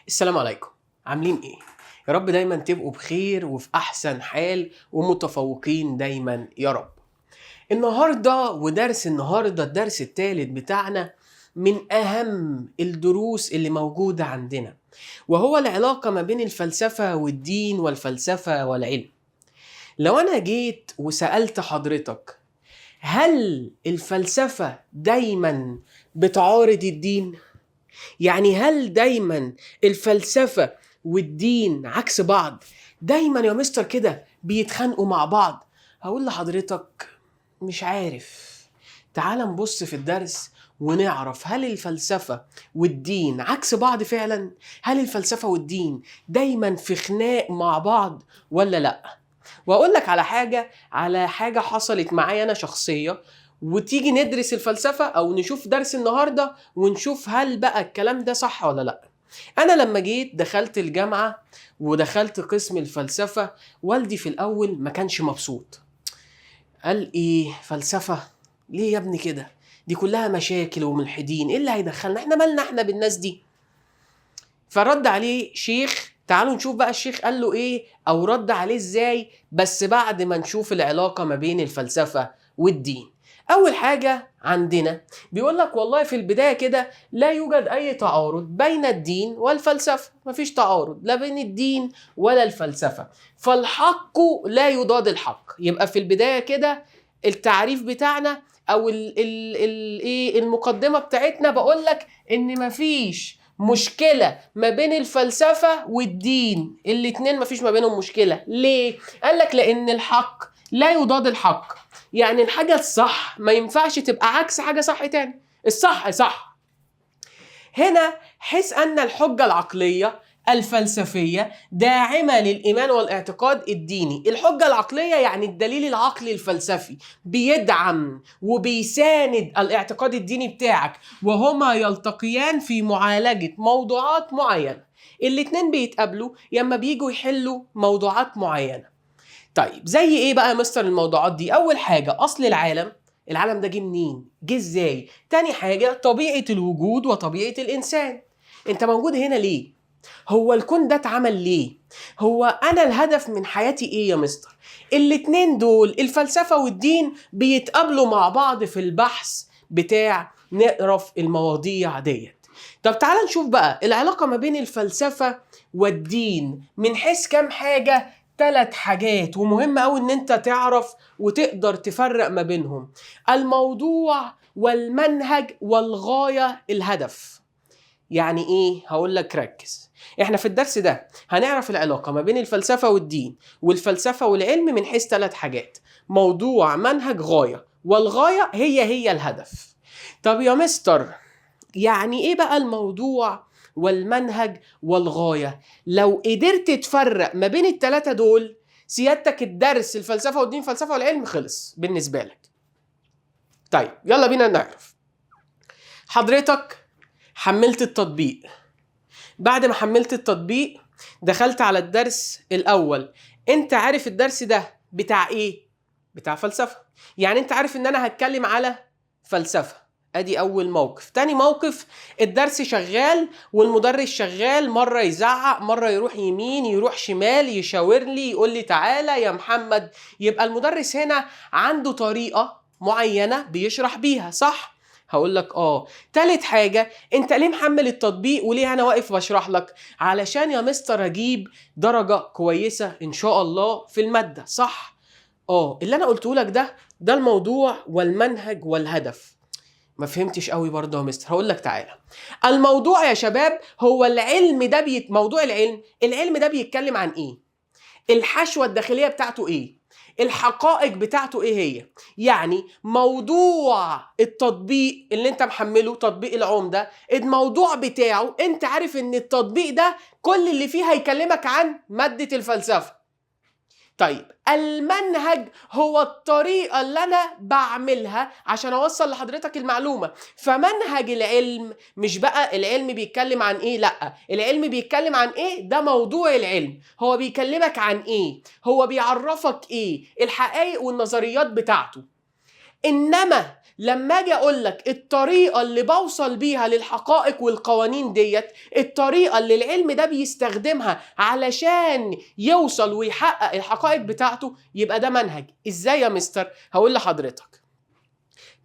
السلام عليكم. عاملين ايه؟ يا رب دايما تبقوا بخير وفي احسن حال ومتفوقين دايما يا رب. النهارده ودرس النهارده الدرس الثالث بتاعنا من اهم الدروس اللي موجودة عندنا، وهو العلاقة ما بين الفلسفة والدين والفلسفة والعلم. لو انا جيت وسألت حضرتك، هل الفلسفة دايما بتعارض الدين؟ يعني هل دايما الفلسفة والدين عكس بعض؟ دايما يا مستر كده بيتخانقوا مع بعض؟ هقول لحضرتك مش عارف. تعال نبص في الدرس ونعرف هل الفلسفة والدين عكس بعض فعلا؟ هل الفلسفة والدين دايما في خناق مع بعض ولا لا؟ واقول لك على حاجة حصلت معايا انا شخصية، وتيجي ندرس الفلسفة او نشوف درس النهاردة ونشوف هل بقى الكلام ده صح ولا لا. انا لما جيت دخلت الجامعة ودخلت قسم الفلسفة، والدي في الاول ما كانش مبسوط. قال ايه فلسفة؟ ليه يا ابني كده؟ دي كلها مشاكل وملحدين، ايه اللي هيدخلنا؟ احنا مالنا احنا بالناس دي؟ فرد عليه شيخ. تعالوا نشوف بقى الشيخ قال له ايه او رد عليه ازاي، بس بعد ما نشوف العلاقة ما بين الفلسفة والدين. اول حاجة عندنا بيقول لك والله في البداية كده لا يوجد اي تعارض بين الدين والفلسفة. مفيش تعارض لا بين الدين ولا الفلسفة، فالحق لا يضاد الحق. يبقى في البداية كده التعريف بتاعنا او ايه المقدمة بتاعتنا بقول لك ان مفيش مشكلة ما بين الفلسفة والدين. الاتنين مفيش ما بينهم مشكلة. ليه؟ قال لك لأن الحق لا يضاد الحق. يعني الحاجة الصح ما ينفعش تبقى عكس حاجة صح تاني. الصح صح. هنا حيث أن الحجة العقلية الفلسفية داعمة للإيمان والاعتقاد الديني. الحجة العقلية يعني الدليل العقلي الفلسفي بيدعم وبيساند الاعتقاد الديني بتاعك، وهما يلتقيان في معالجة موضوعات معينة. الاتنين بيتقابلوا لما بيجوا يحلوا موضوعات معينة. طيب زي ايه بقى يا مستر الموضوعات دي؟ اول حاجة اصل العالم. العالم ده جه منين؟ جه ازاي؟ تاني حاجة طبيعة الوجود وطبيعة الانسان. انت موجود هنا ليه؟ هو الكون ده اتعمل ليه؟ هو انا الهدف من حياتي ايه يا مستر؟ الاتنين دول الفلسفة والدين بيتقابلوا مع بعض في البحث بتاع نعرف المواضيع ديت. طب تعال نشوف بقى العلاقة ما بين الفلسفة والدين من حيث كام حاجة. 3 حاجات، ومهم قوي ان انت تعرف وتقدر تفرق ما بينهم: الموضوع والمنهج والغاية الهدف. يعني ايه؟ هقول لك ركز. احنا في الدرس ده هنعرف العلاقة ما بين الفلسفة والدين والفلسفة والعلم من حيث 3 حاجات: موضوع، منهج، غاية. والغاية هي الهدف. طب يا مستر يعني ايه بقى الموضوع والمنهج والغاية؟ لو قدرت تفرق ما بين ال3 دول، سيادتك الدرس الفلسفة والدين الفلسفة والعلم خلص بالنسبة لك. طيب يلا بينا نعرف. حضرتك حملت التطبيق. بعد ما حملت التطبيق دخلت على الدرس الأول. انت عارف الدرس ده بتاع ايه؟ بتاع فلسفة. يعني انت عارف ان انا هتكلم على فلسفة. ادي اول موقف. تاني موقف، الدرس شغال والمدرس شغال، مرة يزعق، مرة يروح يمين يروح شمال، يشاور لي يقول لي تعالى يا محمد. يبقى المدرس هنا عنده طريقة معينة بيشرح بيها، صح؟ هقول لك تالت حاجة، انت ليه محمل التطبيق وليه انا واقف بشرح لك؟ علشان يا مستر اجيب درجة كويسة ان شاء الله في المادة، صح؟ اللي انا قلته لك ده الموضوع والمنهج والهدف. ما فهمتش قوي برضه يا مستر. هقول لك تعالى. الموضوع يا شباب هو العلم ده موضوع العلم ده بيتكلم عن ايه؟ الحشوة الداخلية بتاعته ايه؟ الحقائق بتاعته ايه هي؟ يعني موضوع التطبيق اللي انت محمله، تطبيق العمدة، الموضوع بتاعه انت عارف ان التطبيق ده كل اللي فيه هيكلمك عن مادة الفلسفة. طيب المنهج هو الطريقة اللي أنا بعملها عشان أوصل لحضرتك المعلومة. فمنهج العلم مش بقى العلم بيتكلم عن إيه، لأ، العلم بيتكلم عن إيه؟ ده موضوع العلم. هو بيكلمك عن إيه؟ هو بيعرفك إيه؟ الحقائق والنظريات بتاعته. انما لما اجي اقول لك الطريقه اللي بوصل بيها للحقائق والقوانين ديت، الطريقه اللي العلم ده بيستخدمها علشان يوصل ويحقق الحقائق بتاعته، يبقى ده منهج. ازاي يا مستر؟ هقول لحضرتك.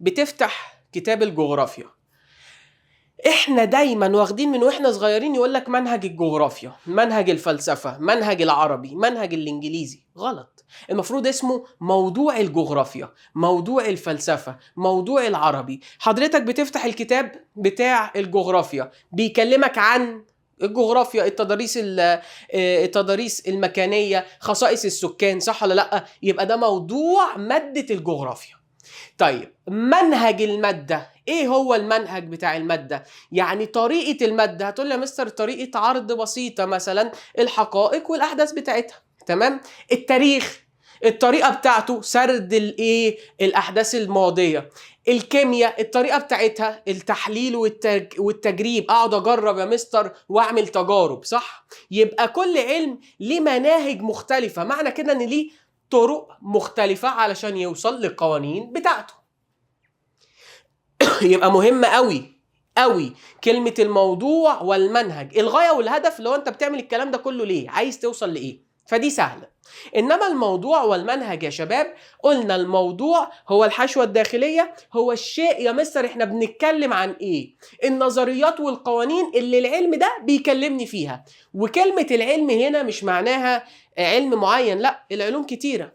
بتفتح كتاب الجغرافيا، احنا دايما واخدين من واحنا صغيرين يقول لك منهج الجغرافيا، منهج الفلسفه، منهج العربي، منهج الانجليزي. غلط. المفروض اسمه موضوع الجغرافيا، موضوع الفلسفه، موضوع العربي. حضرتك بتفتح الكتاب بتاع الجغرافيا بيكلمك عن الجغرافيا، التضاريس المكانيه، خصائص السكان، صح ولا لا؟ يبقى ده موضوع ماده الجغرافيا. طيب منهج المادة، ايه هو المنهج بتاع المادة؟ يعني طريقة المادة. هتقول لي يا مستر طريقة عرض بسيطة، مثلا الحقائق والأحداث بتاعتها، تمام. التاريخ، الطريقة بتاعته سرد الأحداث الماضية. الكيمياء، الطريقة بتاعتها التحليل والتجريب، أقعد أجرب يا مستر وأعمل تجارب، صح؟ يبقى كل علم ليه مناهج مختلفة، معنى كده إن ليه طرق مختلفة علشان يوصل للقوانين بتاعته. يبقى مهم قوي كلمة الموضوع والمنهج، الغاية والهدف. لو انت بتعمل الكلام ده كله ليه؟ عايز توصل لإيه؟ فدي سهلة. إنما الموضوع والمنهج يا شباب، قلنا الموضوع هو الحشوة الداخلية، هو الشيء يا مستر احنا بنتكلم عن ايه؟ النظريات والقوانين اللي العلم ده بيكلمني فيها. وكلمة العلم هنا مش معناها علم معين، لا، العلوم كتيرة.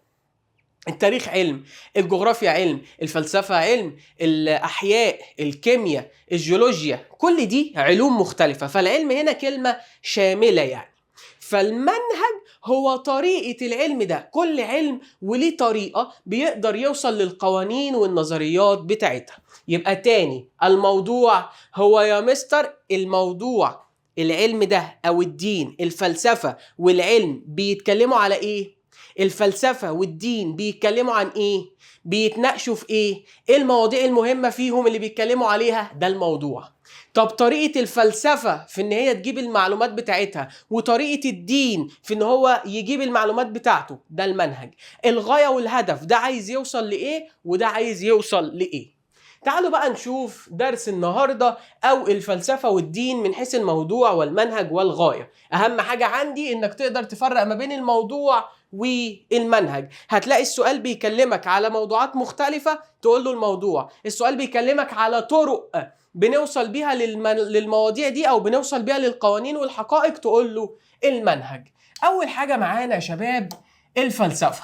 التاريخ علم، الجغرافيا علم، الفلسفة علم، الأحياء، الكيمياء، الجيولوجيا، كل دي علوم مختلفة. فالعلم هنا كلمة شاملة يعني. فالمنهج هو طريقة العلم ده، كل علم وليه طريقة بيقدر يوصل للقوانين والنظريات بتاعتها. يبقى تاني، الموضوع هو يا مستر الموضوع، العلم ده أو الدين، الفلسفة والعلم بيتكلموا على إيه؟ الفلسفة والدين بيتكلموا عن ايه؟ بيتناقشوا في ايه؟ ايه المواضيع المهمة فيهم اللي بيتكلموا عليها؟ ده الموضوع. طب طريقة الفلسفة في ان هي تجيب المعلومات بتاعتها، وطريقة الدين في ان هو يجيب المعلومات بتاعته، ده المنهج. الغاية والهدف، ده عايز يوصل لإيه وده عايز يوصل لإيه. تعالوا بقى نشوف درس النهاردة أو الفلسفة والدين من حيث الموضوع والمنهج والغاية. أهم حاجة عندي إنك تقدر تفرق ما بين الموضوع والمنهج. هتلاقي السؤال بيكلمك على موضوعات مختلفة تقول له الموضوع، السؤال بيكلمك على طرق بنوصل بيها للمواضيع دي أو بنوصل بيها للقوانين والحقائق تقول له المنهج. أول حاجة معانا يا شباب الفلسفة.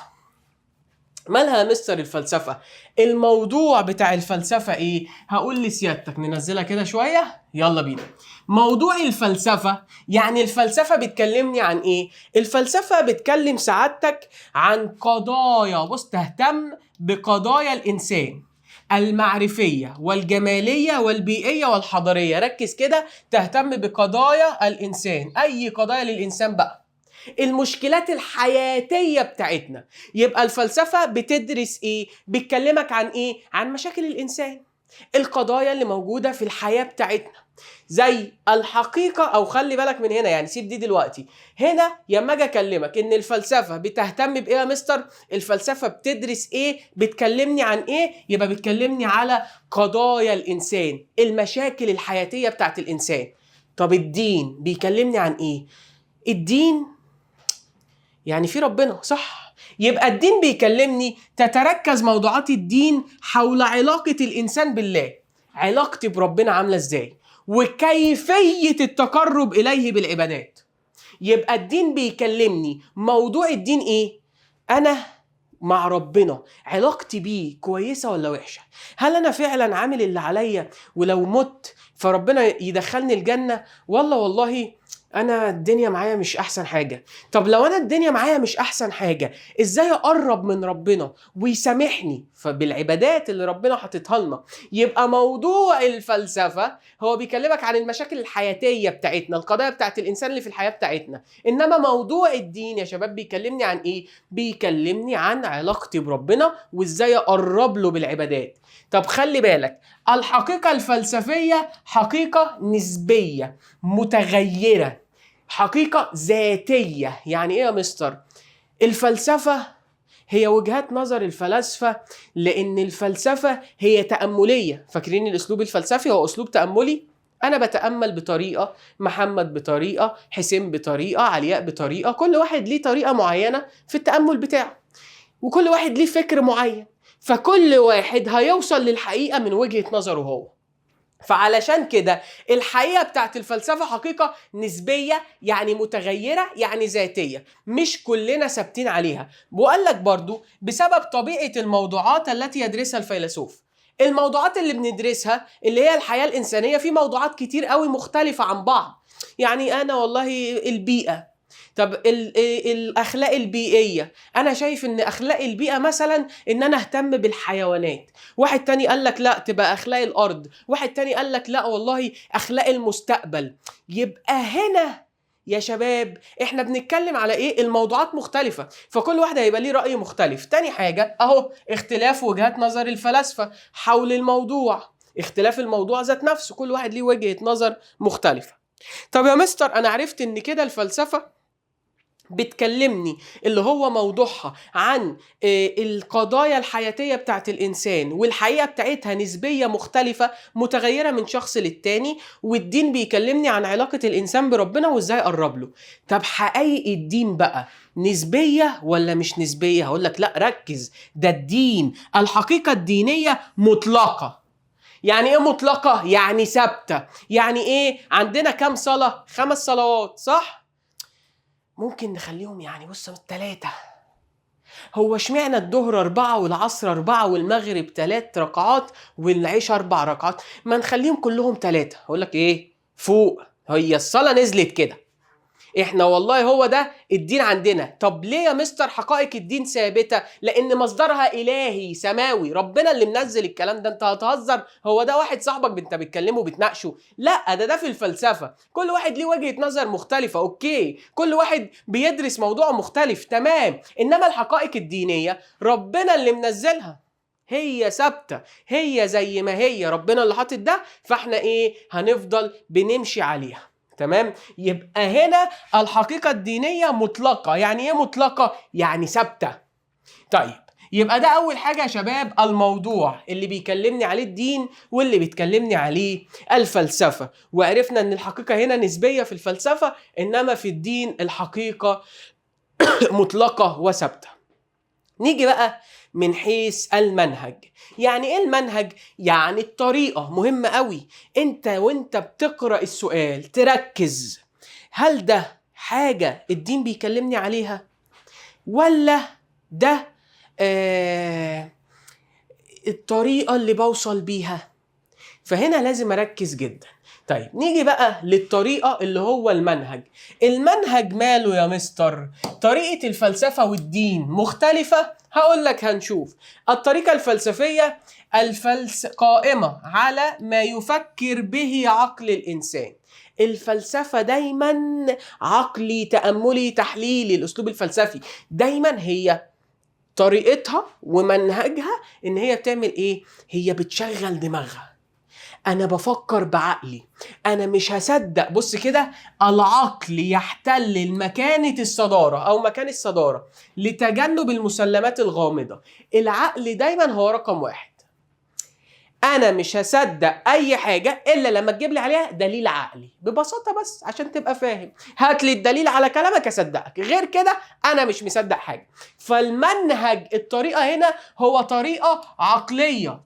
مالها يا مستر الفلسفة؟ الموضوع بتاع الفلسفة ايه؟ هقول لسيادتك ننزلها كده شوية، يلا بينا. موضوع الفلسفة يعني الفلسفة بتكلمني عن ايه؟ الفلسفة بتكلم سعادتك عن قضايا، بص، تهتم بقضايا الإنسان المعرفية والجمالية والبيئية والحضارية. ركز كده، تهتم بقضايا الإنسان، أي قضايا للإنسان بقى، المشكلات الحياتية بتاعتنا. يبقى الفلسفة بتدرس ايه؟ بتكلمك عن ايه؟ عن مشاكل الانسان، القضايا اللي موجودة في الحياة بتاعتنا، زي الحقيقة. او خلي بالك من هنا، يعني سيب دي دلوقتي. هنا لما اجي اكلمك ان الفلسفة بتهتم بايه يا مستر؟ الفلسفة بتدرس ايه؟ بتكلمني عن ايه؟ يبقى بتكلمني على قضايا الانسان، المشاكل الحياتية بتاعت الانسان. طب الدين بيكلمني عن ايه؟ الدين يعني في ربنا، صح؟ يبقى الدين بيكلمني، تتركز موضوعات الدين حول علاقة الإنسان بالله، علاقتي بربنا عاملة إزاي، وكيفية التقرب إليه بالعبادات. يبقى الدين بيكلمني، موضوع الدين إيه؟ أنا مع ربنا علاقتي بيه كويسة ولا وحشة؟ هل أنا فعلا عامل اللي عليا ولو مت فربنا يدخلني الجنة، والله انا الدنيا معايا مش احسن حاجة؟ طب لو انا الدنيا معايا مش احسن حاجة، ازاي اقرب من ربنا ويسامحني فبالعبادات اللي ربنا حاططها لنا؟ يبقى موضوع الفلسفة هو بيكلمك عن المشاكل الحياتية بتاعتنا، القضايا بتاعت الانسان اللي في الحياة بتاعتنا. انما موضوع الدين يا شباب بيكلمني عن ايه؟ بيكلمني عن علاقتي بربنا وازاي اقرب له بالعبادات. طب خلي بالك، الحقيقة الفلسفية حقيقة نسبية متغيرة، حقيقة ذاتية. يعني ايه يا مستر؟ الفلسفة هي وجهات نظر الفلاسفة، لأن الفلسفة هي تأملية. فاكرين الأسلوب الفلسفي هو أسلوب تأملي؟ أنا بتأمل بطريقة، محمد بطريقة، حسين بطريقة، علياء بطريقة، كل واحد ليه طريقة معينة في التأمل بتاعه، وكل واحد ليه فكر معين، فكل واحد هيوصل للحقيقة من وجهة نظره هو. فعلشان كده الحقيقة بتاعت الفلسفة حقيقة نسبية، يعني متغيرة، يعني ذاتية، مش كلنا ثابتين عليها. وقال لك برضو بسبب طبيعة الموضوعات التي يدرسها الفيلسوف. الموضوعات اللي بندرسها اللي هي الحياة الإنسانية، في موضوعات كتير قوي مختلفة عن بعض. يعني أنا والله البيئة، طب الأخلاق البيئية، أنا شايف إن أخلاق البيئة مثلا إن أنا أهتم بالحيوانات. واحد تاني قال لك لا، تبقى أخلاق الأرض. واحد تاني قال لك لا والله أخلاق المستقبل. يبقى هنا يا شباب احنا بنتكلم على ايه؟ الموضوعات مختلفة، فكل واحد هيبقى ليه رأي مختلف. تاني حاجة اهو اختلاف وجهات نظر الفلاسفة حول الموضوع، اختلاف الموضوع ذات نفسه، كل واحد ليه وجهة نظر مختلفة. طب يا مستر انا عرفت ان كده الفلسفة بتكلمني اللي هو موضوعها عن القضايا الحياتية بتاعت الإنسان، والحقيقة بتاعتها نسبية مختلفة متغيرة من شخص للتاني، والدين بيكلمني عن علاقة الإنسان بربنا وإزاي قرب له. طب حقائق الدين بقى نسبية ولا مش نسبية؟ هقول لك لا، ركز، ده الدين الحقيقة الدينية مطلقة. يعني ايه مطلقة؟ يعني ثابتة. يعني ايه؟ عندنا كام صلاة؟ 5 صلوات صح؟ ممكن نخليهم يعني بص 3. هو اشمعنى الظهر 4 والعصر 4 والمغرب 3 ركعات والعشاء 4 ركعات؟ ما نخليهم كلهم 3. هقول لك ايه؟ فوق، هي الصلاة نزلت كده، احنا والله هو ده الدين عندنا. طب ليه يا مستر حقائق الدين ثابتة؟ لان مصدرها الهي سماوي، ربنا اللي منزل الكلام ده. انت هتهزر؟ هو ده واحد صاحبك انت بتكلمه بتناقشه؟ لا، ده في الفلسفة كل واحد ليه وجهة نظر مختلفة، اوكي، كل واحد بيدرس موضوع مختلف، تمام. انما الحقائق الدينية ربنا اللي منزلها، هي ثابتة، هي زي ما هي، ربنا اللي حاطط ده، فاحنا ايه؟ هنفضل بنمشي عليها، تمام. يبقى هنا الحقيقة الدينية مطلقة. يعني ايه مطلقة؟ يعني ثابتة. طيب يبقى ده أول حاجة يا شباب، الموضوع اللي بيكلمني عليه الدين واللي بيتكلمني عليه الفلسفة. وعرفنا إن الحقيقة هنا نسبية في الفلسفة، إنما في الدين الحقيقة مطلقة وثابتة. نيجي بقى من حيث المنهج. يعني ايه المنهج؟ يعني الطريقة مهمة قوي. انت وانت بتقرأ السؤال تركز، هل ده حاجة الدين بيكلمني عليها، ولا ده الطريقة اللي بوصل بيها؟ فهنا لازم أركز جدا. طيب نيجي بقى للطريقة اللي هو المنهج. المنهج ماله يا مستر؟ طريقة الفلسفة والدين مختلفة؟ هقول لك، هنشوف. الطريقة الفلسفية قائمة على ما يفكر به عقل الإنسان. الفلسفة دايما عقلي، تأملي، تحليلي. الأسلوب الفلسفي دايما هي طريقتها ومنهجها إن هي بتعمل إيه؟ هي بتشغل دماغها. أنا بفكر بعقلي، أنا مش هصدق. بص كده، العقل يحتل المكانة الصدارة أو مكان الصدارة لتجنب المسلمات الغامضة. العقل دايما هو رقم 1. أنا مش هصدق أي حاجة إلا لما تجيب لي عليها دليل عقلي. ببساطة بس عشان تبقى فاهم، هات لي الدليل على كلامك أصدقك، غير كده أنا مش مصدق حاجة. فالمنهج، الطريقة هنا هو طريقة عقلية.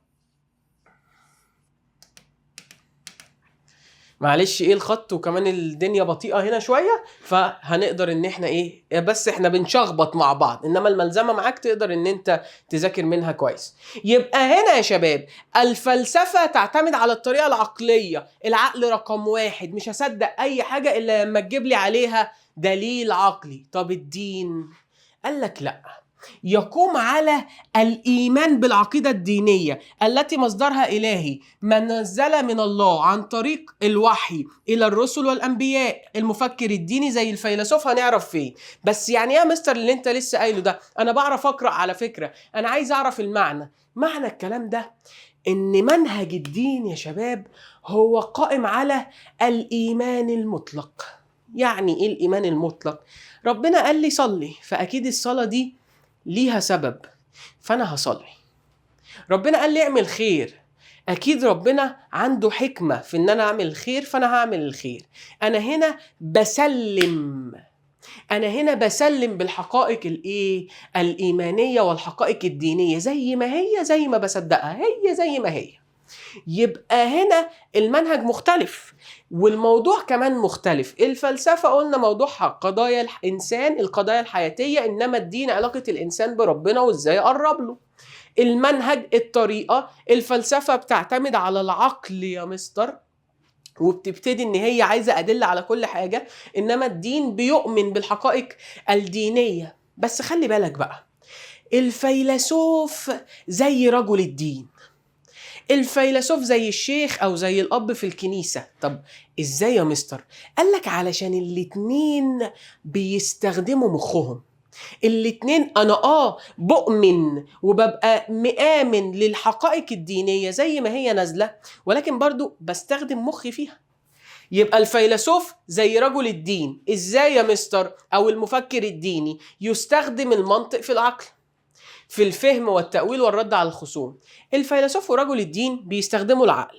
معلش ايه الخط وكمان الدنيا بطيئة هنا شوية، فهنقدر ان احنا ايه، بس احنا بنشخبط مع بعض، انما الملزمة معاك تقدر ان انت تذاكر منها كويس. يبقى هنا يا شباب الفلسفة تعتمد على الطريقة العقلية. العقل رقم 1، مش هصدق اي حاجة الا لما تجيب لي عليها دليل عقلي. طب الدين قال لك لا، يقوم على الإيمان بالعقيدة الدينية التي مصدرها إلهي، ما نزل من الله عن طريق الوحي إلى الرسل والأنبياء. المفكر الديني زي الفيلسوف هنعرف فيه. بس يعني يا مستر اللي انت لسه قايله ده؟ أنا بعرف أقرأ على فكرة، أنا عايز أعرف المعنى. معنى الكلام ده إن منهج الدين يا شباب هو قائم على الإيمان المطلق. يعني إيه الإيمان المطلق؟ ربنا قال لي صلي، فأكيد الصلاة دي ليها سبب، فأنا هصلي. ربنا قال لي اعمل خير، أكيد ربنا عنده حكمة في إن أنا أعمل الخير، فأنا هعمل الخير. أنا هنا بسلم بالحقائق الإيمانية والحقائق الدينية زي ما هي، زي ما بصدقها هي زي ما هي. يبقى هنا المنهج مختلف والموضوع كمان مختلف. الفلسفة قلنا موضوعها قضايا الإنسان، القضايا الحياتية، إنما الدين علاقة الإنسان بربنا وإزاي أقرب له. المنهج، الطريقة، الفلسفة بتعتمد على العقل يا مستر، وبتبتدي ان هي عايزة أدلة على كل حاجة، انما الدين بيؤمن بالحقائق الدينية. بس خلي بالك بقى، الفيلسوف زي رجل الدين، الفيلسوف زي الشيخ او زي الاب في الكنيسة. طب ازاي يا مستر؟ قالك علشان الاتنين بيستخدموا مخهم. الاتنين انا بؤمن وببقى مآمن للحقائق الدينية زي ما هي نازلة، ولكن برضو بستخدم مخي فيها. يبقى الفيلسوف زي رجل الدين. ازاي يا مستر؟ او المفكر الديني يستخدم المنطق في العقل، في الفهم والتأويل والرد على الخصوم. الفيلسوف ورجل الدين بيستخدموا العقل،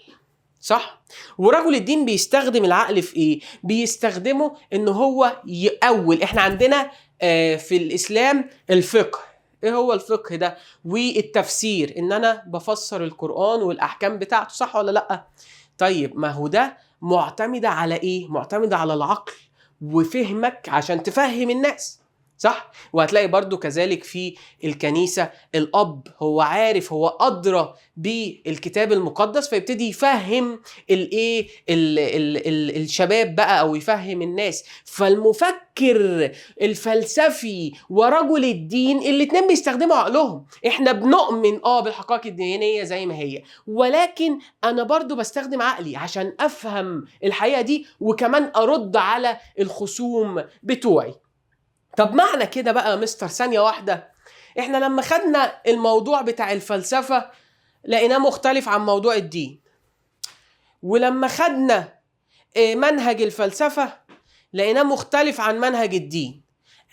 صح؟ ورجل الدين بيستخدم العقل في ايه؟ بيستخدمه ان هو يأول. احنا عندنا في الإسلام الفقه. ايه هو الفقه ده؟ والتفسير، ان انا بفسر القرآن والأحكام بتاعته، صح ولا لأ؟ طيب ما هو ده معتمد على ايه؟ معتمد على العقل وفهمك عشان تفهم الناس، صح؟ وهتلاقي برضو كذلك في الكنيسة الأب هو عارف، هو أدرى بالكتاب المقدس، فيبتدي يفهم الشباب بقى، أو يفهم الناس. فالمفكر الفلسفي ورجل الدين الاتنين بيستخدموا عقلهم. احنا بنؤمن بالحقائق الدينية زي ما هي، ولكن أنا برضو بستخدم عقلي عشان أفهم الحقيقة دي، وكمان أرد على الخصوم بتوعي. طب معنى كده بقى يا مستر، ثانية واحدة، احنا لما خدنا الموضوع بتاع الفلسفة لقيناه مختلف عن موضوع الدين، ولما خدنا منهج الفلسفة لقيناه مختلف عن منهج الدين.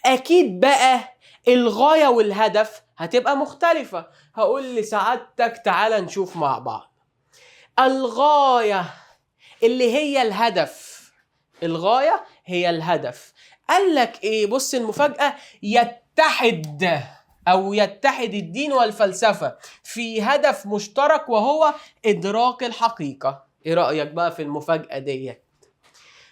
أكيد بقى الغاية والهدف هتبقى مختلفة. هقول لسعادتك تعالى نشوف مع بعض. الغاية اللي هي الهدف، الغاية هي الهدف. قال لك ايه؟ بص المفاجأة، يتحد الدين والفلسفة في هدف مشترك وهو إدراك الحقيقة. ايه رأيك بقى في المفاجأة دي؟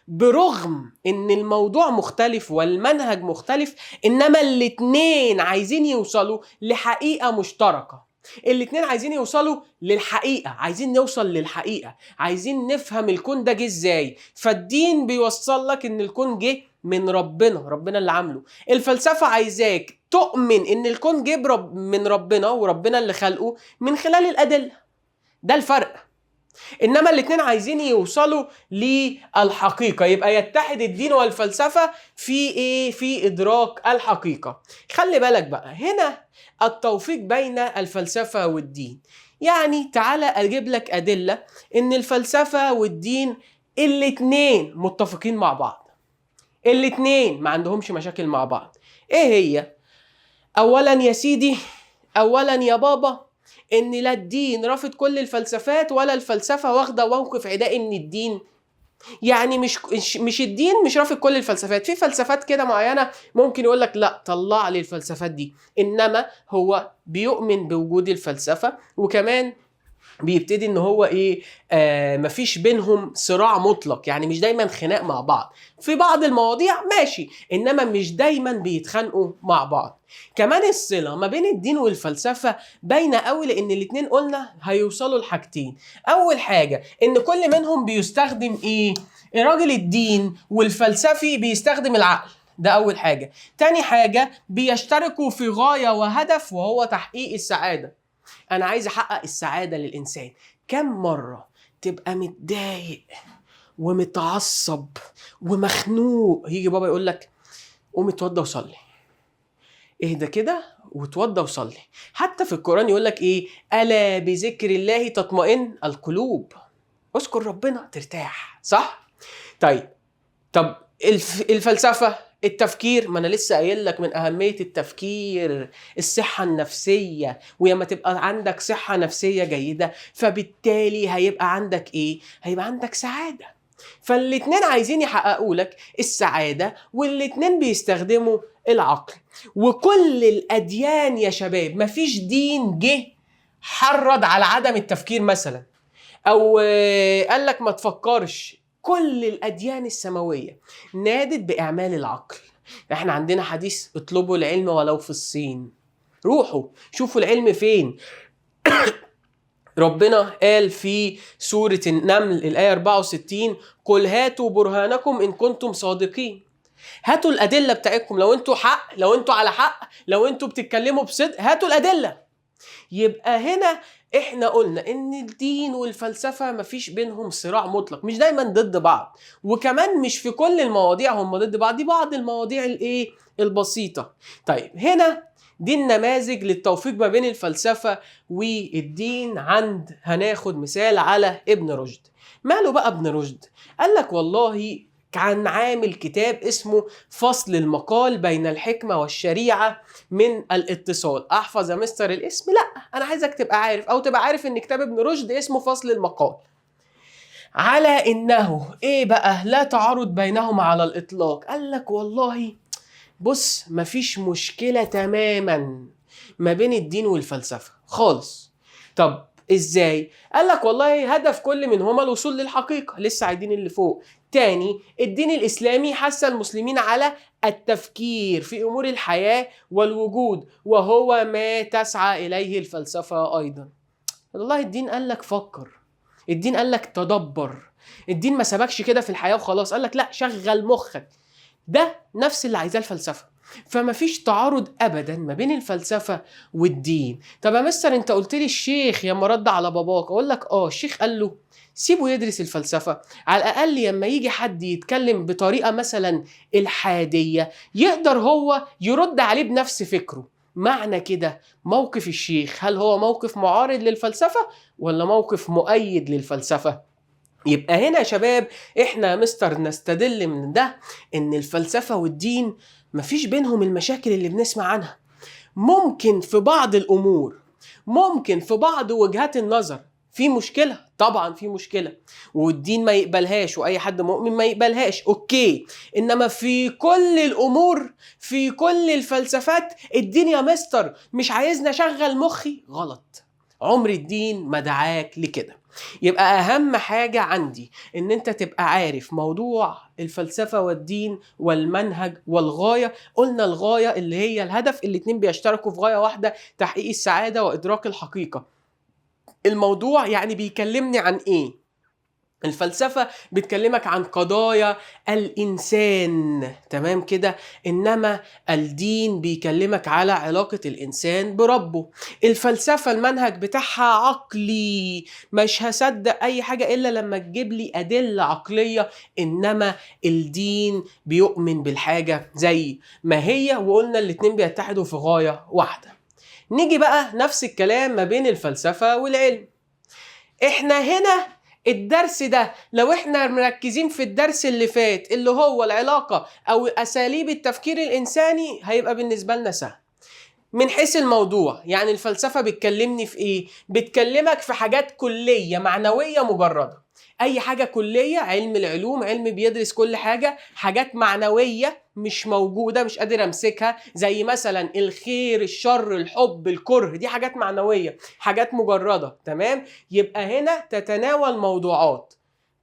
برغم ان الموضوع مختلف والمنهج مختلف، انما الاتنين عايزين يوصلوا لحقيقة مشتركة. الاتنين عايزين يوصلوا للحقيقة، عايزين نوصل للحقيقة، عايزين نفهم الكون ده جه ازاي. فالدين بيوصل لك ان الكون جه من ربنا اللي عامله. الفلسفة عايزاك تؤمن ان الكون جه من ربنا، وربنا اللي خلقه من خلال الأدلة. ده الفرق. انما الاتنين عايزين يوصلوا للحقيقة. يبقى يتحد الدين والفلسفة في ايه؟ في ادراك الحقيقة. خلي بالك بقى هنا التوفيق بين الفلسفة والدين. يعني تعالى اجيب لك ادلة ان الفلسفة والدين الاتنين متفقين مع بعض، الاتنين ما عندهمش مشاكل مع بعض. ايه هي؟ اولا يا سيدي، اولا يا بابا، ان لا الدين رافض كل الفلسفات ولا الفلسفة واخدة موقف عدائي من الدين. يعني مش الدين مش رافض كل الفلسفات. في فلسفات كده معينة ممكن يقول لك لا طلع لي الفلسفات دي، انما هو بيؤمن بوجود الفلسفة، وكمان بيبتدي ان هو مفيش بينهم صراع مطلق. يعني مش دايما خناق مع بعض، في بعض المواضيع ماشي، انما مش دايما بيتخانقوا مع بعض. كمان الصلة ما بين الدين والفلسفة باينة قوي، لان الاتنين قلنا هيوصلوا لحاجتين. اول حاجة ان كل منهم بيستخدم الراجل الدين والفلسفي بيستخدم العقل، ده اول حاجة. تاني حاجة بيشتركوا في غاية وهدف، وهو تحقيق السعادة. أنا عايز أحقق السعادة للإنسان. كم مرة تبقى متضايق ومتعصب ومخنوق، يجي بابا يقول لك قوم اتوضى وصلي، اهدى كده وتوضى وصلي. حتى في القرآن يقول لك ألا بذكر الله تطمئن القلوب، اذكر ربنا ترتاح، صح؟ طب الفلسفة التفكير، ما انا لسه قايل لك من اهميه التفكير الصحه النفسيه، ولما تبقى عندك صحه نفسيه جيده فبالتالي هيبقى عندك ايه؟ هيبقى عندك سعاده. فالاتنين عايزين يحققوا لك السعاده، والاتنين بيستخدموا العقل. وكل الاديان يا شباب، مفيش دين جه حرض على عدم التفكير مثلا، او قال لك ما تفكرش. كل الاديان السماويه نادت باعمال العقل. احنا عندنا حديث اطلبوا العلم ولو في الصين، روحوا شوفوا العلم فين. ربنا قال في سورة النمل الآية 64: قل هاتوا برهانكم إن كنتم صادقين. هاتوا الأدلة بتاعتكم، لو انتوا حق، لو انتوا على حق، لو انتوا بتتكلموا بصدق، هاتوا الأدلة. يبقى هنا احنا قلنا ان الدين والفلسفة مفيش بينهم صراع مطلق، مش دايما ضد بعض، وكمان مش في كل المواضيع هم ضد بعض، دي بعض المواضيع الايه البسيطة. طيب هنا دي النماذج للتوفيق ما بين الفلسفة والدين. هناخد مثال على ابن رشد. ماله بقى ابن رشد؟ قال لك والله كان عامل كتاب اسمه فصل المقال بين الحكمة والشريعة من الاتصال. احفظ يا مستر الاسم؟ لا، انا عايزك تبقى عارف، او تبقى عارف ان كتاب ابن رشد اسمه فصل المقال، على انه ايه بقى؟ لا تعارض بينهما على الاطلاق. قال لك والله بص، مفيش مشكلة تماما ما بين الدين والفلسفة خالص. طب ازاي؟ قال لك والله هدف كل منهما الوصول للحقيقة، لسه عايدين اللي فوق تاني. الدين الإسلامي حث المسلمين على التفكير في أمور الحياة والوجود، وهو ما تسعى إليه الفلسفة أيضا. والله الدين قال لك فكر، الدين قال لك تدبر، الدين ما سبكش كده في الحياة وخلاص، قال لك لا، شغل مخك. ده نفس اللي عايزاه الفلسفة. فما فيش تعارض ابدا ما بين الفلسفه والدين. طب يا مستر انت قلت لي الشيخ لما رد على باباك، اقول لك الشيخ قال له سيبه يدرس الفلسفه، على الاقل لما يجي حد يتكلم بطريقه مثلا الحاديه يقدر هو يرد عليه بنفس فكره. معنى كده موقف الشيخ هل هو موقف معارض للفلسفه ولا موقف مؤيد للفلسفه؟ يبقى هنا يا شباب احنا يا مستر نستدل من ده ان الفلسفة والدين مفيش بينهم المشاكل اللي بنسمع عنها. ممكن في بعض الامور، ممكن في بعض وجهات النظر في مشكلة، طبعا في مشكلة، والدين ما يقبلهاش واي حد مؤمن ما يقبلهاش، اوكي. انما في كل الامور، في كل الفلسفات، الدين يا مستر مش عايزنا اشغل مخي؟ غلط، عمر الدين ما دعاك لكده. يبقى اهم حاجة عندي ان انت تبقى عارف موضوع الفلسفة والدين والمنهج والغاية. قلنا الغاية اللي هي الهدف، الاتنين بيشتركوا في غاية واحدة، تحقيق السعادة وادراك الحقيقة. الموضوع يعني بيكلمني عن ايه؟ الفلسفة بتكلمك عن قضايا الإنسان، تمام كده، إنما الدين بيكلمك على علاقة الإنسان بربه. الفلسفة المنهج بتاعها عقلي، مش هصدق أي حاجة إلا لما تجيب لي أدلة عقلية، إنما الدين بيؤمن بالحاجة زي ما هي، وقلنا الاتنين بيتحدوا في غاية واحدة. نيجي بقى نفس الكلام ما بين الفلسفة والعلم. إحنا هنا الدرس ده لو احنا مركزين في الدرس اللي فات اللي هو العلاقة او اساليب التفكير الانساني، هيبقى بالنسبة لنا سهل من حيث الموضوع. يعني الفلسفة بتكلمني في ايه؟ بتكلمك في حاجات كلية معنوية مجردة. اي حاجة كلية، علم العلوم علم بيدرس كل حاجة، حاجات معنوية مش موجودة، مش قادر امسكها، زي مثلا الخير، الشر، الحب، الكره، دي حاجات معنوية، حاجات مجردة، تمام. يبقى هنا تتناول موضوعات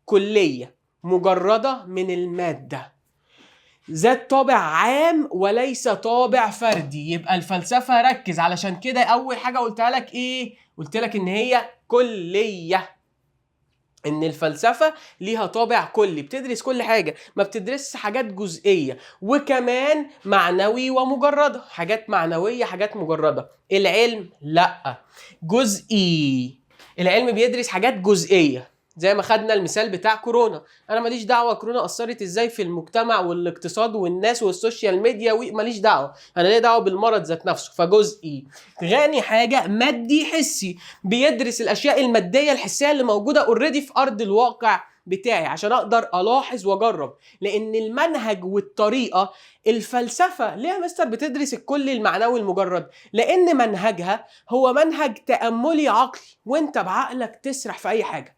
كلية مجردة من المادة، ذات طابع عام وليس طابع فردي. يبقى الفلسفة ركز، علشان كده اول حاجة قلتها لك ايه؟ قلت لك ان هي كلية، ان الفلسفة ليها طابع كلي، بتدرس كل حاجة، ما بتدرس حاجات جزئية، وكمان معنوي ومجردة، حاجات معنوية حاجات مجردة. العلم لا، جزئي. العلم بيدرس حاجات جزئية، زي ما خدنا المثال بتاع كورونا. انا ماليش دعوه كورونا اثرت ازاي في المجتمع والاقتصاد والناس والسوشيال ميديا، وماليش دعوه، انا ليه دعوه بالمرض ذات نفسه، فجزئي. غاني حاجه مادي حسي، بيدرس الاشياء الماديه الحسيه اللي موجوده اوريدي في ارض الواقع بتاعي عشان اقدر الاحظ واجرب. لان المنهج والطريقه، الفلسفه ليه يا مستر بتدرس الكل المعنوي المجرد؟ لان منهجها هو منهج تاملي عقلي، وانت بعقلك تسرح في اي حاجه،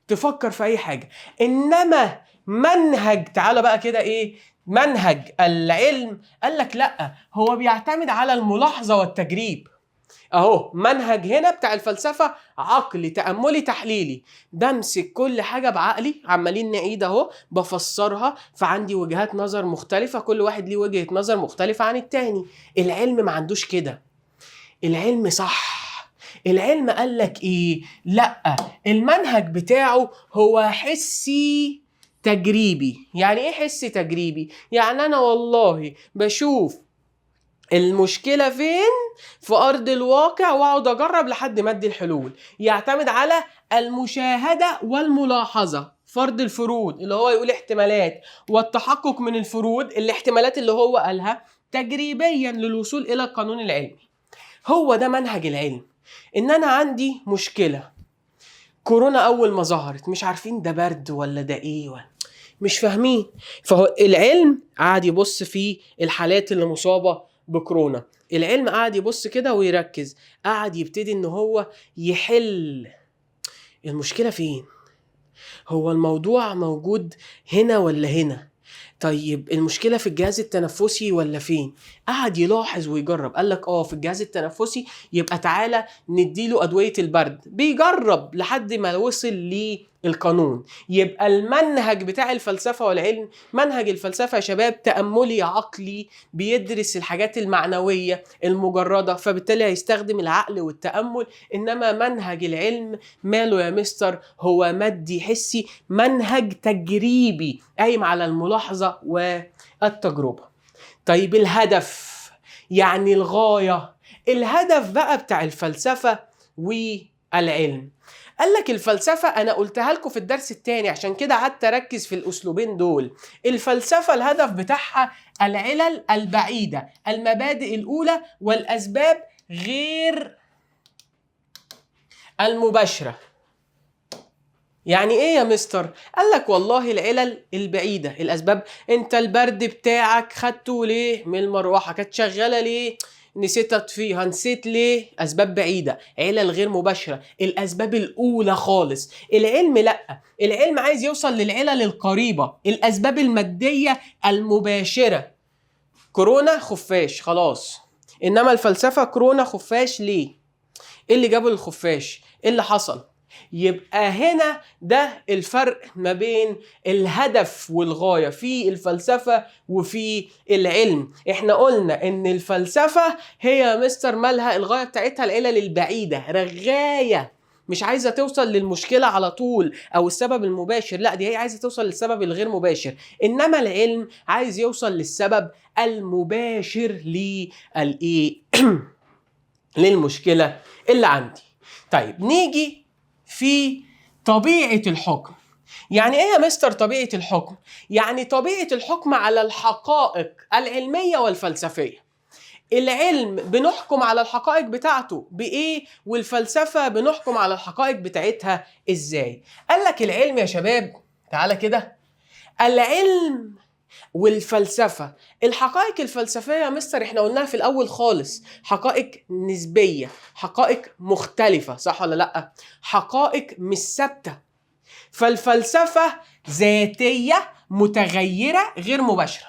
تفكر في اي حاجه. انما منهج، تعالى بقى كده ايه منهج العلم، قال لك لا، هو بيعتمد على الملاحظه والتجريب. اهو منهج هنا بتاع الفلسفه عقلي تاملي تحليلي، بمسك كل حاجه بعقلي، عمالين نعيد اهو، بفسرها، فعندي وجهات نظر مختلفه، كل واحد ليه وجهه نظر مختلفه عن التاني. العلم ما عندوش كده، العلم صح. العلم قال لك ايه؟ لا، المنهج بتاعه هو حسي تجريبي. يعني ايه حسي تجريبي؟ يعني انا والله بشوف المشكلة فين في أرض الواقع وأقعد أجرب لحد ما أدي الحلول. يعتمد على المشاهدة والملاحظة، فرض الفروض اللي هو يقول احتمالات، والتحقق من الفروض الاحتمالات اللي هو قالها تجريبيا للوصول إلى القانون العلمي. هو ده منهج العلم. إن أنا عندي مشكلة، كورونا أول ما ظهرت مش عارفين ده برد ولا ده إيه ولا مش فاهمين، فهو العلم قاعد يبص في الحالات اللي مصابة بكورونا، العلم قاعد يبص كده ويركز، قاعد يبتدي ان هو يحل المشكلة فين. هو الموضوع موجود هنا ولا هنا؟ طيب المشكلة في الجهاز التنفسي ولا فين؟ قعد يلاحظ ويجرب، قال لك في الجهاز التنفسي، يبقى تعالى نديله أدوية البرد، بيجرب لحد ما وصل للقانون. يبقى المنهج بتاع الفلسفة والعلم، منهج الفلسفة يا شباب تأملي عقلي، بيدرس الحاجات المعنوية المجردة، فبالتالي هيستخدم العقل والتأمل. إنما منهج العلم ماله يا مستر؟ هو مادي حسي، منهج تجريبي قايم على الملاحظة والتجربة. طيب الهدف، يعني الغاية، الهدف بقى بتاع الفلسفة والعلم. قال لك الفلسفة، أنا قلتها لكم في الدرس الثاني عشان كده قعدت أركز في الأسلوبين دول. الفلسفة الهدف بتاعها العلل البعيدة، المبادئ الأولى والأسباب غير المباشرة. يعني ايه يا مستر؟ قال لك والله العلل البعيدة، الاسباب، انت البرد بتاعك خدته ليه؟ من المروحة كانت شغالة ليه؟ نسيت اطفيها، نسيت ليه؟ اسباب بعيدة، علل غير مباشرة، الاسباب الاولى خالص. العلم لا، العلم عايز يوصل للعلل القريبة، الاسباب المادية المباشرة. كورونا خفاش خلاص، انما الفلسفة كورونا خفاش ليه؟ ايه اللي جابه للخفاش؟ ايه اللي حصل؟ يبقى هنا ده الفرق ما بين الهدف والغاية في الفلسفة وفي العلم. احنا قلنا ان الفلسفة هي مستر مالها الغاية بتاعتها العلل البعيدة، رغاية، مش عايزة توصل للمشكلة على طول او السبب المباشر، لا دي هي عايزة توصل للسبب الغير مباشر. انما العلم عايز يوصل للسبب المباشر للايه للمشكلة اللي عندي. طيب نيجي في طبيعة الحكم. يعني ايه يا مستر طبيعة الحكم؟ يعني طبيعة الحكم على الحقائق العلمية والفلسفية. العلم بنحكم على الحقائق بتاعته بإيه؟ والفلسفة بنحكم على الحقائق بتاعتها إزاي؟ قال لك العلم يا شباب، تعالى كده، العلم والفلسفة، الحقائق الفلسفية يا مستر احنا قلناها في الأول خالص، حقائق نسبية، حقائق مختلفة، صح ولا لأ؟ حقائق مش ثابتة. فالفلسفة ذاتية متغيرة غير مباشرة.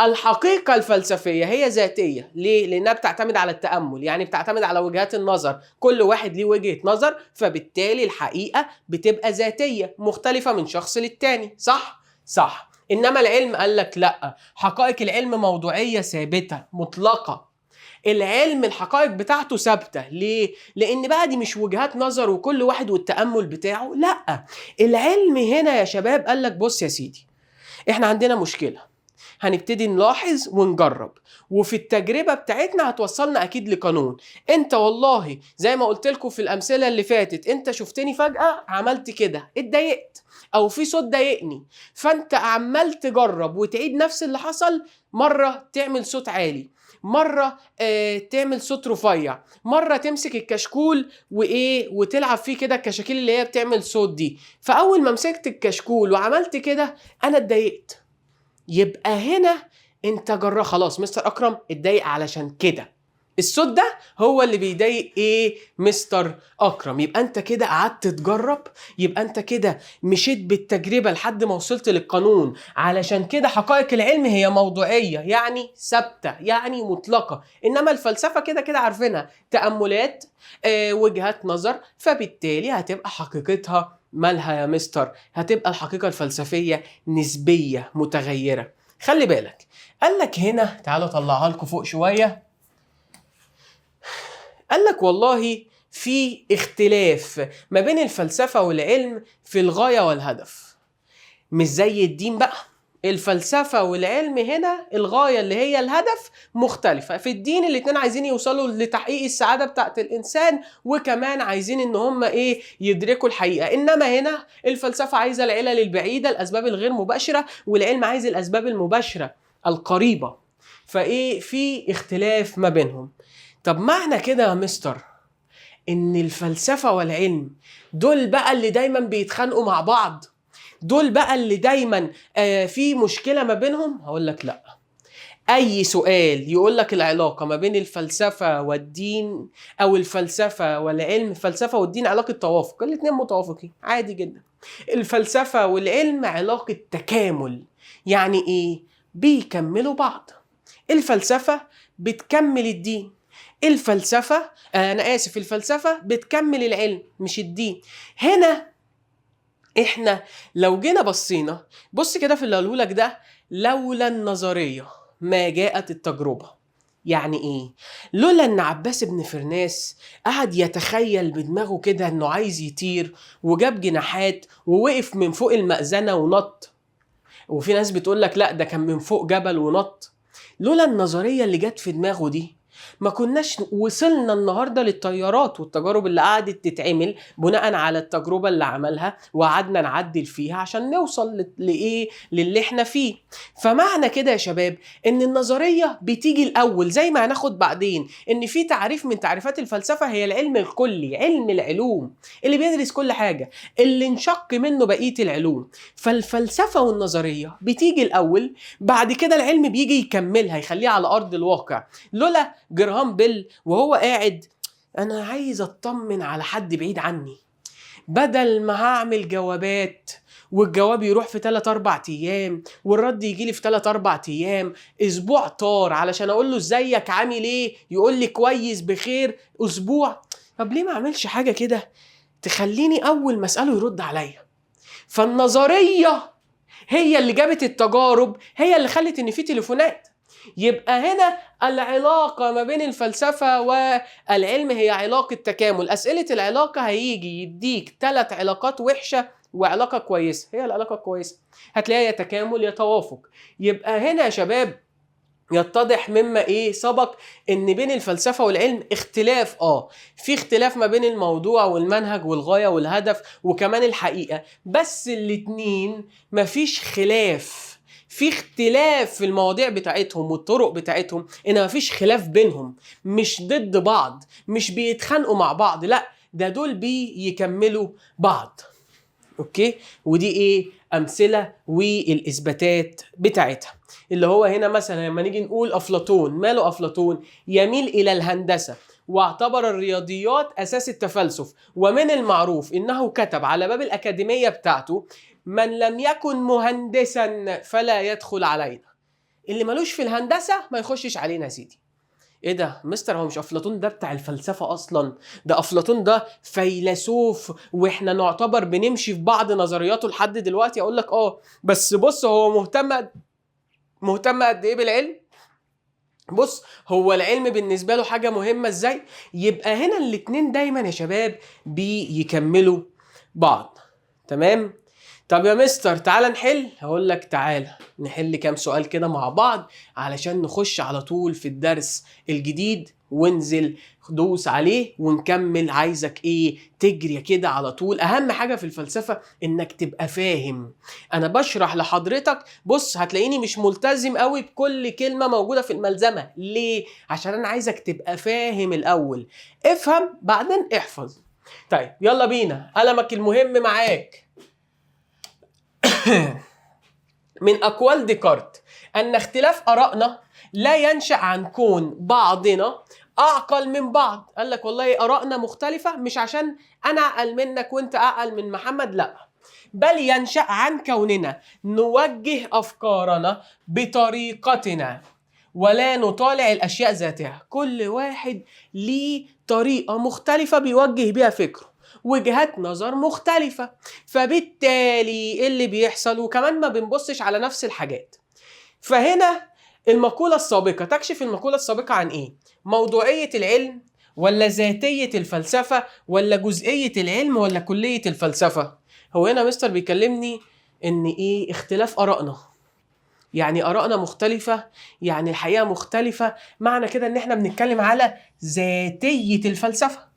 الحقيقة الفلسفية هي ذاتية، ليه؟ لأنها بتعتمد على التأمل، يعني بتعتمد على وجهات النظر، كل واحد ليه وجهة نظر، فبالتالي الحقيقة بتبقى ذاتية مختلفة من شخص للتاني، صح؟ صح. إنما العلم قال لك لأ، حقائق العلم موضوعية ثابتة مطلقة. العلم الحقائق بتاعته ثابتة، ليه؟ لأن بقى دي مش وجهات نظر وكل واحد والتأمل بتاعه، لأ. العلم هنا يا شباب قال لك بص يا سيدي، إحنا عندنا مشكلة، هنبتدي نلاحظ ونجرب، وفي التجربة بتاعتنا هتوصلنا اكيد لقانون. انت والله زي ما قلت لكم في الامثلة اللي فاتت، انت شفتني فجأة عملت كده اتضايقت، او في صوت ضايقني، فانت عمال تجرب وتعيد نفس اللي حصل. مرة تعمل صوت عالي، مرة تعمل صوت رفيع، مرة تمسك الكشكول وتلعب فيه كده، الكشاكيل اللي هي بتعمل صوت دي. فأول ما مسكت الكشكول وعملت كده أنا اتضايقت. يبقى هنا انت خلاص مستر أكرم اتضايق علشان كده، الصوت ده هو اللي بيضايق مستر أكرم. يبقى انت كده قعدت تجرب، يبقى انت كده مشيت بالتجربة لحد ما وصلت للقانون. علشان كده حقائق العلم هي موضوعية، يعني ثابتة، يعني مطلقة. انما الفلسفة كده كده عارفينها تأملات، وجهات نظر، فبالتالي هتبقى حقيقتها مالها يا مستر؟ هتبقى الحقيقة الفلسفية نسبية متغيرة. خلي بالك، قالك هنا تعالوا طلعها لكم فوق شوية. قالك والله في اختلاف ما بين الفلسفة والعلم في الغاية والهدف، مش زي الدين بقى. الفلسفة والعلم هنا الغاية اللي هي الهدف مختلفة. في الدين الاتنين عايزين يوصلوا لتحقيق السعادة بتاعت الإنسان، وكمان عايزين إن هم يدركوا الحقيقة. إنما هنا الفلسفة عايزة العلل البعيدة، الأسباب الغير مباشرة، والعلم عايز الأسباب المباشرة القريبة. في اختلاف ما بينهم. طب معنى كده يا مستر إن الفلسفة والعلم دول بقى اللي دايما بيتخانقوا مع بعض؟ دول بقى اللي دايما في مشكلة ما بينهم؟ هقول لك لا. اي سؤال يقول لك العلاقة ما بين الفلسفة والدين او الفلسفة والعلم، الفلسفة والدين علاقة توافق، الاتنين متوافقين عادي جدا. الفلسفة والعلم علاقة تكامل، يعني ايه؟ بيكملوا بعض. الفلسفة بتكمل الدين، الفلسفة الفلسفة بتكمل العلم مش الدين. هنا احنا لو جينا بصينا، بص كده في اللي قاله لك ده، لولا النظرية ما جاءت التجربة. يعني ايه؟ لولا ان عباس بن فرناس قعد يتخيل بدماغه كده انه عايز يطير، وجاب جناحات ووقف من فوق المأذنة ونط، وفي ناس بتقول لك لا ده كان من فوق جبل ونط. لولا النظرية اللي جت في دماغه دي ما كناش وصلنا النهاردة للطيارات والتجارب اللي قعدت تتعمل بناء على التجربة اللي عملها، وقعدنا نعدل فيها عشان نوصل للي احنا فيه. فمعنى كده يا شباب ان النظرية بتيجي الاول، زي ما هناخد بعدين ان في تعريف من تعريفات الفلسفة هي العلم الكلي، علم العلوم اللي بيدرس كل حاجة، اللي انشق منه بقية العلوم. فالفلسفة والنظرية بتيجي الاول، بعد كده العلم بيجي يكملها يخليها على ارض الواقع. لولا جراهام بيل وهو قاعد انا عايز اطمن على حد بعيد عني، بدل ما هعمل جوابات والجواب يروح في 3-4 ايام والرد يجي لي في 3-4 ايام، اسبوع طار علشان اقول له ازيك عامل ايه يقول لي كويس بخير، اسبوع. طب ليه ما اعملش حاجه كده تخليني اول ما اساله يرد عليا؟ فالنظريه هي اللي جابت التجارب، هي اللي خلت ان في تليفونات. يبقى هنا العلاقة ما بين الفلسفة والعلم هي علاقة تكامل. أسئلة العلاقة هيجي يديك 3 علاقات وحشة وعلاقة كويسة، هي العلاقة كويسة هتلاقيها يا تكامل يا توافق. يبقى هنا يا شباب يتضح مما سبق ان بين الفلسفة والعلم اختلاف، في اختلاف ما بين الموضوع والمنهج والغاية والهدف وكمان الحقيقة، بس الاتنين مفيش خلاف. في اختلاف في المواضيع بتاعتهم والطرق بتاعتهم، انما مفيش خلاف بينهم، مش ضد بعض، مش بيتخانقوا مع بعض، لا ده دول بيكملوا بعض. اوكي، ودي امثله والاثباتات بتاعتها. اللي هو هنا مثلا لما نيجي نقول افلاطون، ماله افلاطون؟ يميل الى الهندسه واعتبر الرياضيات اساس التفلسف، ومن المعروف انه كتب على باب الاكاديميه بتاعته من لم يكن مهندسا فلا يدخل علينا. اللي ملوش في الهندسه ما يخشش علينا يا سيدي. ايه ده مستر؟ هو مش افلاطون ده بتاع الفلسفه اصلا؟ ده افلاطون ده فيلسوف، واحنا نعتبر بنمشي في بعض نظرياته لحد دلوقتي. اقول لك بس بص هو مهتم قد ايه بالعلم. بص هو العلم بالنسبه له حاجه مهمه ازاي. يبقى هنا الاتنين دايما يا شباب بيكملوا بعض. تمام. طب يا مستر تعالى نحل. هقول لك تعالى نحل كام سؤال كده مع بعض علشان نخش على طول في الدرس الجديد، وانزل دوس عليه ونكمل. عايزك ايه؟ تجري كده على طول. اهم حاجة في الفلسفة انك تبقى فاهم. انا بشرح لحضرتك، بص هتلاقيني مش ملتزم قوي بكل كلمة موجودة في الملزمة. ليه؟ عشان انا عايزك تبقى فاهم الاول. افهم بعدين احفظ. طيب يلا بينا، قلمك المهم معاك. من أقوال ديكارت أن اختلاف آرائنا لا ينشأ عن كون بعضنا أعقل من بعض. قال لك والله آرائنا مختلفة مش عشان أنا أعقل منك وأنت أعقل من محمد، لا، بل ينشأ عن كوننا نوجه أفكارنا بطريقتنا ولا نطالع الأشياء ذاتها. كل واحد ليه طريقة مختلفة بيوجه بيها فكره، وجهات نظر مختلفة، فبالتالي إيه اللي بيحصل؟ وكمان ما بنبصش على نفس الحاجات. فهنا المقولة السابقة تكشف. المقولة السابقة عن إيه؟ موضوعية العلم ولا ذاتية الفلسفة ولا جزئية العلم ولا كلية الفلسفة؟ هو هنا مستر بيكلمني إن إيه؟ اختلاف آرائنا، يعني آرائنا مختلفة، يعني الحقيقة مختلفة. معنى كده إن إحنا بنتكلم على ذاتية الفلسفة،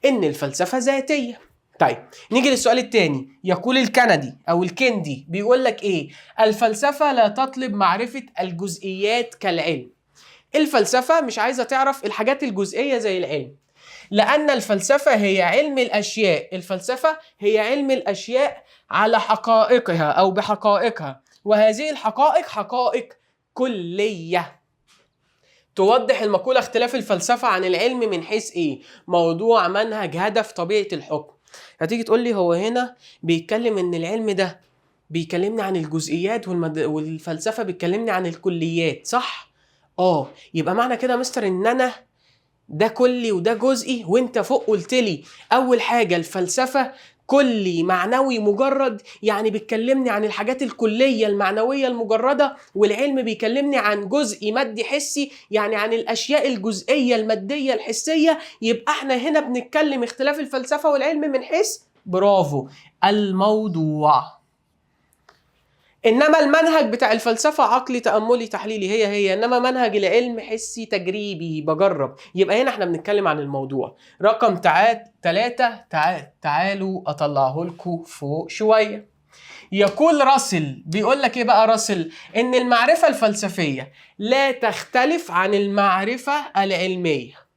إن الفلسفة ذاتية. طيب نيجي للسؤال الثاني. يقول الكندي أو الكندي بيقول لك إيه؟ الفلسفة لا تطلب معرفة الجزئيات كالعلم. الفلسفة مش عايزة تعرف الحاجات الجزئية زي العلم، لأن الفلسفة هي علم الأشياء. الفلسفة هي علم الأشياء على حقائقها أو بحقائقها، وهذه الحقائق حقائق كلية. توضح المقولة اختلاف الفلسفة عن العلم من حيث ايه؟ موضوع، منهج، هدف، طبيعة الحكم. هتيجي تقول لي هو هنا بيتكلم ان العلم ده بيكلمني عن الجزئيات والفلسفة بيتكلمني عن الكليات، صح؟ يبقى معنى كده يا مستر ان انا ده كلي وده جزئي، وانت فوق قلت لي اول حاجة الفلسفة كلي معنوي مجرد، يعني بيتكلمني عن الحاجات الكلية المعنوية المجردة، والعلم بيكلمني عن جزئي مادي حسي، يعني عن الأشياء الجزئية المادية الحسية. يبقى احنا هنا بنتكلم اختلاف الفلسفة والعلم من حيث، برافو، الموضوع. إنما المنهج بتاع الفلسفة عقلي تأملي تحليلي، هي إنما منهج العلم حسي تجريبي بجرب. يبقى هنا احنا بنتكلم عن الموضوع. رقم 3. تعالوا أطلعه لكم فوق شوية. يقول راسل، بيقول لك إيه بقى راسل؟ إن المعرفة الفلسفية لا تختلف عن المعرفة العلمية.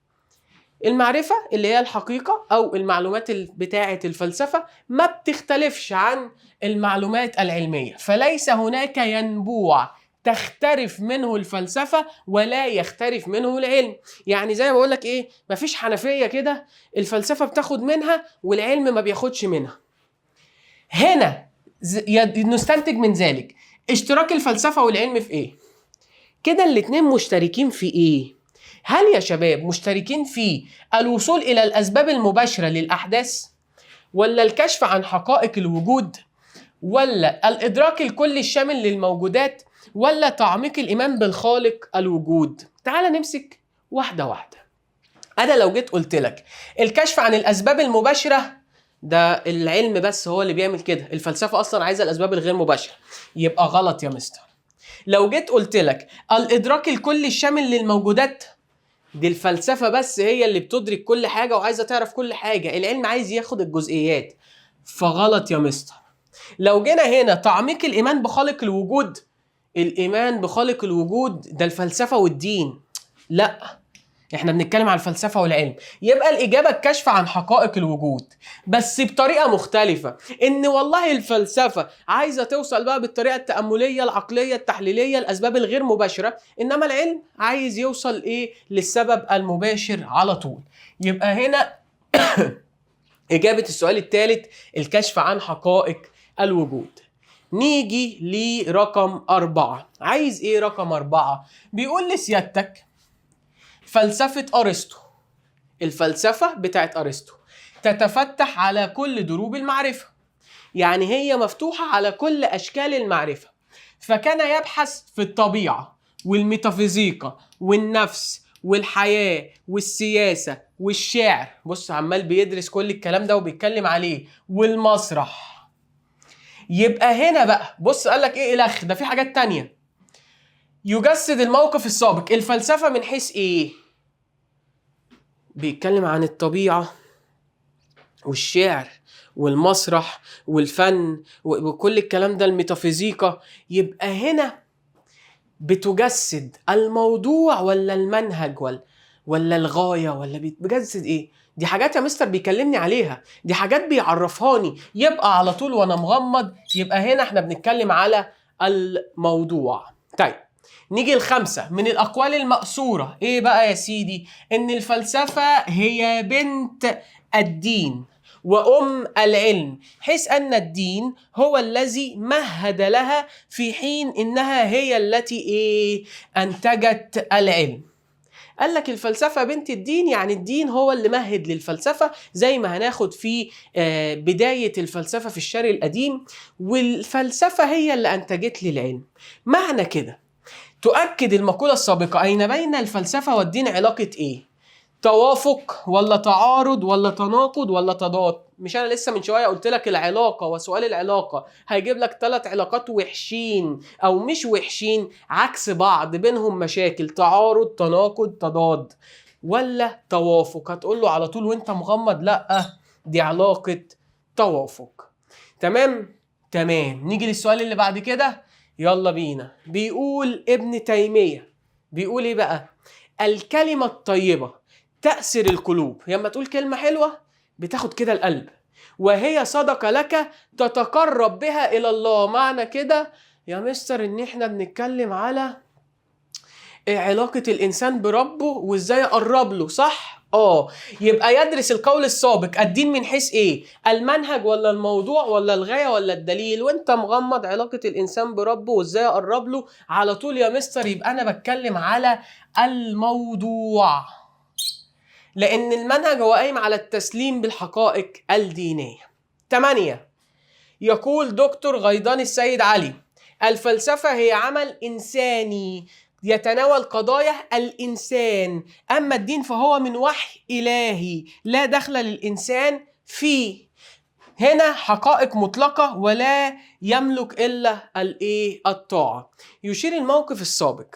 المعرفة اللي هي الحقيقة أو المعلومات بتاعة الفلسفة ما بتختلفش عن المعلومات العلمية، فليس هناك ينبوع تختلف منه الفلسفة ولا يختلف منه العلم. يعني زي ما بقول لك إيه، مفيش حنفية كده الفلسفة بتاخد منها والعلم ما بياخدش منها. هنا نستنتج من ذلك اشتراك الفلسفة والعلم في إيه؟ كده الاتنين مشتركين في إيه؟ هل يا شباب مشتركين في الوصول إلى الأسباب المباشرة للأحداث، ولا الكشف عن حقائق الوجود، ولا الإدراك الكلي الشامل للموجودات، ولا تعميق الإيمان بالخالق الوجود؟ تعال نمسك واحدة واحدة. أنا لو جيت قلت لك الكشف عن الأسباب المباشرة ده العلم بس هو اللي بيعمل كده، الفلسفة أصلا عايزة الأسباب الغير مباشرة، يبقى غلط يا مستر. لو جيت قلت لك الإدراك الكلي الشامل للموجودات، دي الفلسفة بس هي اللي بتدرك كل حاجة وعايزة تعرف كل حاجة، العلم عايز ياخد الجزئيات، فغلط يا مستر. لو جينا هنا تعميق الإيمان بخالق الوجود، الإيمان بخالق الوجود ده الفلسفة والدين، لا، احنا بنتكلم عن الفلسفة والعلم. يبقى الإجابة الكشف عن حقائق الوجود، بس بطريقة مختلفة. إن والله الفلسفة عايزة توصل بقى بالطريقة التأملية العقلية التحليلية الأسباب الغير مباشرة، إنما العلم عايز يوصل إيه؟ للسبب المباشر على طول. يبقى هنا إجابة السؤال الثالث الكشف عن حقائق الوجود. نيجي لرقم 4. عايز إيه رقم 4؟ بيقول لسيادتك فلسفة أرسطو، الفلسفة بتاعت أرسطو تتفتح على كل دروب المعرفة، يعني هي مفتوحة على كل أشكال المعرفة. فكان يبحث في الطبيعة والميتافيزيقا والنفس والحياة والسياسة والشعر، بص عمال بيدرس كل الكلام ده وبيتكلم عليه، والمسرح. يبقى هنا بقى بص قال لك ايه الأخ ده، في حاجات تانية. يجسد الموقف السابق. الفلسفة من حيث ايه؟ بيتكلم عن الطبيعة والشعر والمسرح والفن وكل الكلام ده، الميتافيزيقا. يبقى هنا بتجسد الموضوع ولا المنهج ولا الغاية، ولا بتجسد ايه؟ دي حاجات يا مستر بيكلمني عليها، دي حاجات بيعرفهاني. يبقى على طول وانا مغمض يبقى هنا احنا بنتكلم على الموضوع. طيب نيجي الخمسة من الأقوال المأثورة. إيه بقى يا سيدي؟ إن الفلسفة هي بنت الدين وأم العلم، حيث أن الدين هو الذي مهد لها، في حين إنها هي التي أنتجت العلم. قال لك الفلسفة بنت الدين، يعني الدين هو اللي مهد للفلسفة، زي ما هناخد في بداية الفلسفة في الشرق القديم، والفلسفة هي اللي أنتجت للعلم. معنى كده تؤكد المقولة السابقة، أين بين الفلسفة والدين علاقة إيه؟ توافق ولا تعارض ولا تناقض ولا تضاد؟ مش أنا لسه من شوية قلت لك العلاقة وسؤال العلاقة هيجيب لك 3 علاقات وحشين أو مش وحشين عكس بعض بينهم مشاكل، تعارض تناقض تضاد ولا توافق؟ هتقول له على طول وانت مغمض لأ دي علاقة توافق. تمام؟ تمام. نيجي للسؤال اللي بعد كده، يلا بينا. بيقول ابن تيمية، بيقول ايه بقى؟ الكلمة الطيبة تأسر القلوب. لما تقول كلمة حلوة بتاخد كده القلب، وهي صدقة لك تتقرب بها إلى الله. معنى كده يا مستر إن إحنا بنتكلم على علاقة الإنسان بربه وإزاي يقرب له، صح؟ يبقى يدرس القول السابق الدين من حيث إيه؟ المنهج ولا الموضوع ولا الغاية ولا الدليل؟ وإنت مغمض علاقة الإنسان بربه وإزاي يقرب له على طول يا مستر، يبقى أنا بتكلم على الموضوع، لأن المنهج هو قايم على التسليم بالحقائق الدينية. 8. يقول دكتور غيضان السيد علي: الفلسفة هي عمل إنساني يتناول قضايا الإنسان، أما الدين فهو من وحي إلهي لا دخل للإنسان فيه. هنا حقائق مطلقة ولا يملك إلا الطاعة. يشير الموقف السابق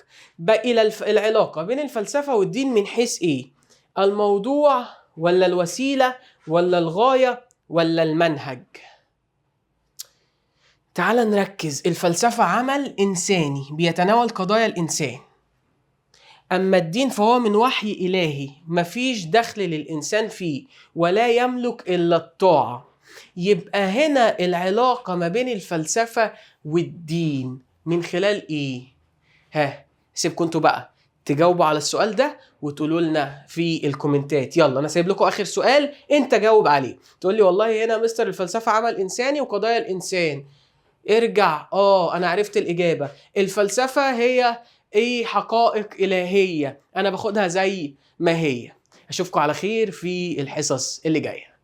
إلى العلاقة بين الفلسفة والدين من حيث إيه؟ الموضوع ولا الوسيلة ولا الغاية ولا المنهج؟ تعال نركز. الفلسفة عمل إنساني بيتناول قضايا الإنسان، أما الدين فهو من وحي إلهي مفيش دخل للإنسان فيه ولا يملك إلا الطاعة. يبقى هنا العلاقة ما بين الفلسفة والدين من خلال إيه؟ سيبكم انتوا بقى تجاوبوا على السؤال ده وتقولوا لنا في الكومنتات. يلا انا سايب لكم اخر سؤال انت جاوب عليه، تقول لي والله هنا مستر الفلسفة عمل انساني وقضايا الانسان. ارجع انا عرفت الاجابة. الفلسفة هي حقائق الهية، انا باخدها زي ما هي. اشوفكم على خير في الحصص اللي جاية.